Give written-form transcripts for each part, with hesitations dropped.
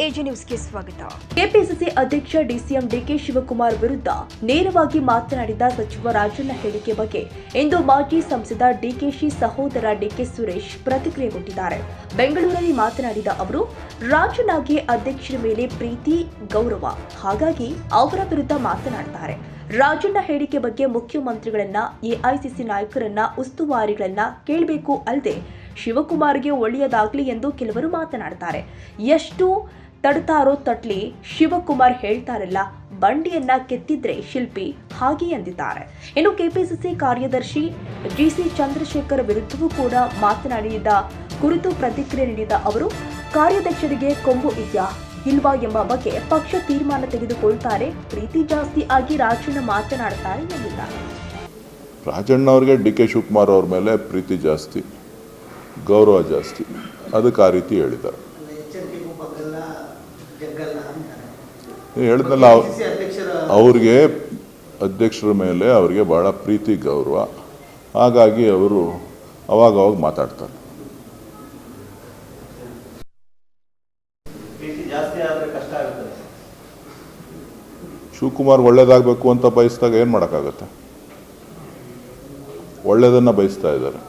AG ನ್ಯೂಸ್ಗೆ ಸ್ವಾಗತ. KPCC ಅಧ್ಯಕ್ಷ ಡಿಸಿಎಂ ಡಿಕೆ ಶಿವಕುಮಾರ್ ವಿರುದ್ಧ ನೇರವಾಗಿ ಮಾತನಾಡಿದ ಸಚಿವ ರಾಜಣ್ಣ ಹೇಳಿಕೆ ಬಗ್ಗೆ ಇಂದು ಮಾಜಿ ಸಂಸದ ಡಿಕೆಶಿ ಸಹೋದರ ಡಿಕೆ ಸುರೇಶ್ ಪ್ರತಿಕ್ರಿಯೆ ಕೊಟ್ಟಿದ್ದಾರೆ. ಬೆಂಗಳೂರಲ್ಲಿ ಮಾತನಾಡಿದ ಅವರು, ರಾಜಣ್ಣಗೆ ಅಧ್ಯಕ್ಷರ ಮೇಲೆ ಪ್ರೀತಿ ಗೌರವ, ಹಾಗಾಗಿ ಅವರ ವಿರುದ್ಧ ಮಾತನಾಡುತ್ತಾರೆ. ರಾಜಣ್ಣ ಹೇಳಿಕೆ ಬಗ್ಗೆ ಮುಖ್ಯಮಂತ್ರಿಗಳನ್ನ, ಎಐಸಿಸಿ ನಾಯಕರನ್ನ, ಉಸ್ತುವಾರಿಗಳನ್ನ ಕೇಳಬೇಕು ಅಲ್ಲದೆ ಶಿವಕುಮಾರ್ಗೆ ಒಳ್ಳೆಯದಾಗಲಿ ಎಂದು ಕೆಲವರು ಮಾತನಾಡುತ್ತಾರೆ. ಎಷ್ಟು ತಡ್ತಾರೋ ತಟ್ಲಿ, ಶಿವಕುಮಾರ್ ಹೇಳ್ತಾರಲ್ಲ, ಬಂಡಿಯನ್ನ ಕೆತ್ತಿದ್ರೆ ಶಿಲ್ಪಿ, ಹಾಗೆ ಎಂದಿದ್ದಾರೆ. ಇನ್ನು ಕೆಪಿಸಿಸಿ ಕಾರ್ಯದರ್ಶಿ ಜಿಸಿ ಚಂದ್ರಶೇಖರ್ ವಿರುದ್ಧವೂ ಕೂಡ ಮಾತನಾಡಿದ ಕುರಿತು ಪ್ರತಿಕ್ರಿಯೆ ನೀಡಿದ ಅವರು, ಕಾರ್ಯಾಧ್ಯಕ್ಷರಿಗೆ ಕೊಂಬು ಇದೆಯಾ ಇಲ್ವಾ ಎಂಬ ಬಗ್ಗೆ ಪಕ್ಷ ತೀರ್ಮಾನ ತೆಗೆದುಕೊಳ್ತಾರೆ. ಪ್ರೀತಿ ಜಾಸ್ತಿ ಆಗಿ ರಾಜಣ್ಣ ಮಾತನಾಡುತ್ತಾರೆ ಎಂದಿದ್ದಾರೆ. ರಾಜಣ್ಣ ಅವರಿಗೆ ಡಿಕೆ ಶಿವಕುಮಾರ್ ಅವ್ರ ಮೇಲೆ ಪ್ರೀತಿ ಜಾಸ್ತಿ, ಗೌರವ ಜಾಸ್ತಿ, ಅದಕ್ಕೆ ಆ ರೀತಿ ಹೇಳಿದ್ದಾರೆ. ಹೇಳಿದ್ನಲ್ಲ, ಅವ್ರಿಗೆ ಅಧ್ಯಕ್ಷರ ಮೇಲೆ ಅವರಿಗೆ ಬಹಳ ಪ್ರೀತಿ ಗೌರವ, ಹಾಗಾಗಿ ಅವರು ಅವಾಗವಾಗ ಮಾತಾಡ್ತಾರೆ. ಶಿವಕುಮಾರ್ ಒಳ್ಳೇದಾಗಬೇಕು ಅಂತ ಬಯಸಿದಾಗ ಏನು ಮಾಡೋಕ್ಕಾಗತ್ತೆ? ಒಳ್ಳೇದನ್ನು ಬಯಸ್ತಾ ಇದ್ದಾರೆ.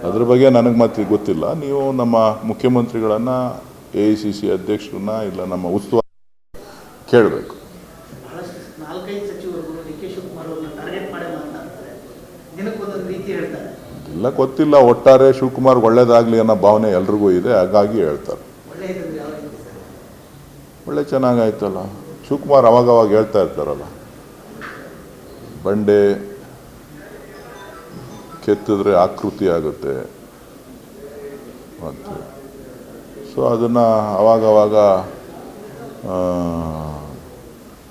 ಅದ್ರ ಬಗ್ಗೆ ನನಗೆ ಮತ್ತೆ ಗೊತ್ತಿಲ್ಲ. ನೀವು ನಮ್ಮ ಮುಖ್ಯಮಂತ್ರಿಗಳನ್ನು, ಎಐಸಿಸಿ ಅಧ್ಯಕ್ಷರನ್ನ, ಇಲ್ಲ ನಮ್ಮ ಉಸ್ತುವಾರಿ ಕೇಳಬೇಕು. ಇಲ್ಲ ಗೊತ್ತಿಲ್ಲ, ಒಟ್ಟಾರೆ ಶಿವಕುಮಾರ್ ಒಳ್ಳೇದಾಗಲಿ ಅನ್ನೋ ಭಾವನೆ ಎಲ್ರಿಗೂ ಇದೆ, ಹಾಗಾಗಿ ಹೇಳ್ತಾರೆ. ಒಳ್ಳೆ ಚೆನ್ನಾಗಾಯ್ತಲ್ಲ, ಶಿವಕುಮಾರ್ ಅವಾಗವಾಗ ಹೇಳ್ತಾ ಇರ್ತಾರಲ್ಲ, ಬಂಡೆ ಕೆತ್ತಿದ್ರೆ ಆಕೃತಿ ಆಗುತ್ತೆ ಮತ್ತು ಸೊ ಅದನ್ನು ಅವಾಗವಾಗ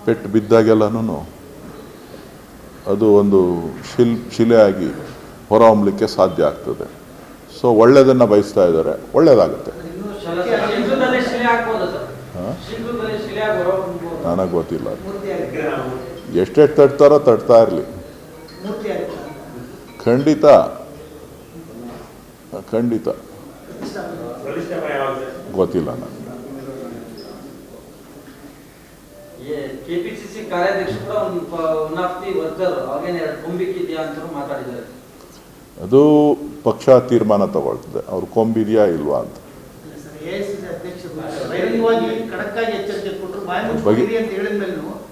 ಪೆಟ್ಟು ಬಿದ್ದಾಗೆಲ್ಲನೂ ಅದು ಒಂದು ಶಿಲೆಯಾಗಿ ಹೊರಹೊಮ್ಮಲಿಕ್ಕೆ ಸಾಧ್ಯ ಆಗ್ತದೆ. ಸೊ ಒಳ್ಳೆಯದನ್ನು ಬಯಸ್ತಾ ಇದ್ದಾರೆ, ಒಳ್ಳೆಯದಾಗುತ್ತೆ. ನನಗೆ ಗೊತ್ತಿಲ್ಲ, ಎಷ್ಟೆಷ್ಟು ತಟ್ತಾರೋ ತಟ್ತಾ ಇರಲಿ. ಖಂಡಿತ ಖಂಡಿತ ಗೊತ್ತಿಲ್ಲ ನನಗೆ. ಅದು ಪಕ್ಷ ತೀರ್ಮಾನ ತಗೊಳ್ತದೆ, ಅವ್ರು ಕೊಂಬಿದೆಯಾ ಇಲ್ವಾ ಅಂತ.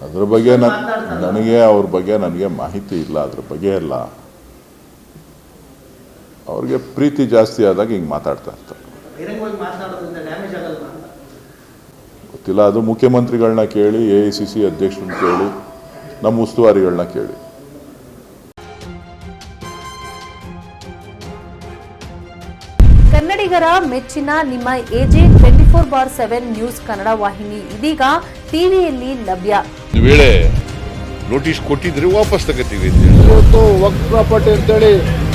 ಅದ್ರ ಬಗ್ಗೆ ನನಗೆ ಅವ್ರ ಬಗ್ಗೆ ನನಗೆ ಮಾಹಿತಿ ಇಲ್ಲ. ಅದ್ರ ಬಗ್ಗೆ ಎಲ್ಲ ಅವ್ರಿಗೆ ಪ್ರೀತಿ ಜಾಸ್ತಿ ಆದಾಗ ಹಿಂಗೆ ಮಾತಾಡ್ತಾ ಇರ್ತಾರೆ. ಗೊತ್ತಿಲ್ಲ, ಅದು ಮುಖ್ಯಮಂತ್ರಿಗಳನ್ನ ಕೇಳಿ, ಎಐಸಿಸಿ ಅಧ್ಯಕ್ಷರನ್ನ ಕೇಳಿ, ನಮ್ಮ ಉಸ್ತುವಾರಿಗಳನ್ನ ಕೇಳಿ. ಕನ್ನಡಿಗರ ಮೆಚ್ಚಿನ ನಿಮ್ಮ ಎಜೆ 24/7 ನ್ಯೂಸ್ ಕನ್ನಡ ವಾಹಿನಿ ಇದೀಗ ಟಿವಿಯಲ್ಲಿ ಲಭ್ಯ. ವೇಳೆ ನೋಟಿಸ್ ಕೊಟ್ಟಿದ್ರೆ ವಾಪಸ್ ತಗೋತೀವಿ. ಇವತ್ತು ವಕ್ಫ್ ಪ್ರಾಪರ್ಟಿ ಅಂತೇಳಿ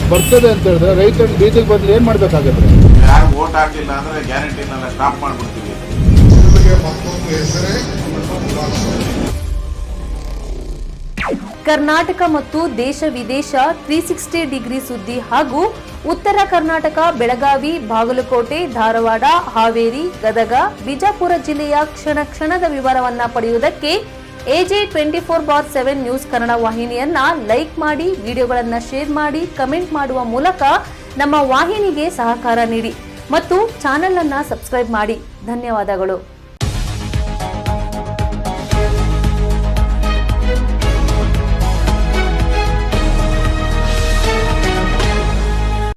ಬರ್ತದೆ ಅಂತ ಹೇಳಿದ್ರೆ ರೈತರ ಬೀದಿಗೆ ಬಂದ್ರೆ ಏನ್ ಮಾಡ್ಬೇಕಾಗತ್ತೆ? ಯಾರು ವೋಟ್ ಹಾಕಲಿಲ್ಲ ಅಂದ್ರೆ ಗ್ಯಾರಂಟಿನೆಲ್ಲ ಸ್ಟಾಪ್ ಮಾಡ್ಬಿಡ್ತೀವಿ. ಕರ್ನಾಟಕ ಮತ್ತು ದೇಶ ವಿದೇಶ 360 ಡಿಗ್ರಿ ಸುದ್ದಿ ಹಾಗೂ ಉತ್ತರ ಕರ್ನಾಟಕ, ಬೆಳಗಾವಿ, ಬಾಗಲಕೋಟೆ, ಧಾರವಾಡ, ಹಾವೇರಿ, ಗದಗ, ಬಿಜಾಪುರ ಜಿಲ್ಲೆಯ ಕ್ಷಣ ಕ್ಷಣದ ವಿವರವನ್ನ ಪಡೆಯುವುದಕ್ಕೆ ಎಜೆ 24/7 ನ್ಯೂಸ್ ಕನ್ನಡ ವಾಹಿನಿಯನ್ನ ಲೈಕ್ ಮಾಡಿ, ವಿಡಿಯೋಗಳನ್ನ ಶೇರ್ ಮಾಡಿ, ಕಮೆಂಟ್ ಮಾಡುವ ಮೂಲಕ ನಮ್ಮ ವಾಹಿನಿಗೆ ಸಹಕಾರ ನೀಡಿ ಮತ್ತು ಚಾನೆಲ್ ಅನ್ನ ಸಬ್ಸ್ಕ್ರೈಬ್ ಮಾಡಿ. ಧನ್ಯವಾದಗಳು.